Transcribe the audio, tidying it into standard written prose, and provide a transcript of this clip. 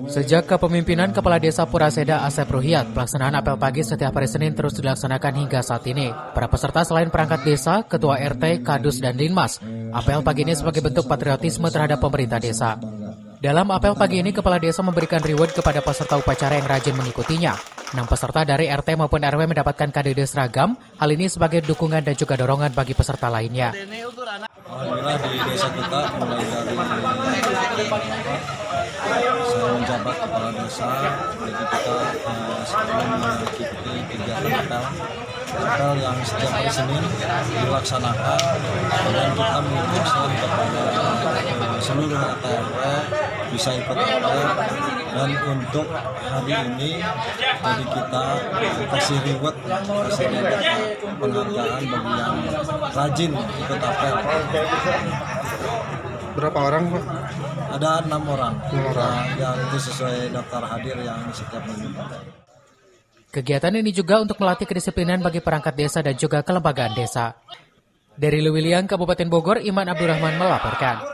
Sejak kepemimpinan Kepala Desa Puraseda Asep Ruhiat, pelaksanaan apel pagi setiap hari Senin terus dilaksanakan hingga saat ini. Para peserta selain perangkat desa, ketua RT, kadus, dan dinmas, apel pagi ini sebagai bentuk patriotisme terhadap pemerintah desa. Dalam apel pagi ini, Kepala Desa memberikan reward kepada peserta upacara yang rajin mengikutinya. 6 peserta dari RT maupun RW mendapatkan KDD seragam, hal ini sebagai dukungan dan juga dorongan bagi peserta lainnya. Alhamdulillah di desa kita mulai dari saya menjabat kepala desa, jadi kita sebelum mengikuti kegiatan apel yang setiap hari Senin dilaksanakan, dan kita mengingatkan kepada seluruh RT RW bisa ikut apel. Dan untuk hari ini jadi kita kasih reward penghargaan bagi yang rajin ikut apel. Berapa orang, Pak? Ada 6 orang. 6 orang. Yang itu sesuai daftar hadir yang setiap minggu. Kegiatan ini juga untuk melatih kedisiplinan bagi perangkat desa dan juga kelembagaan desa. Dari Lewiliang, Kabupaten Bogor, Iman Abdurrahman melaporkan.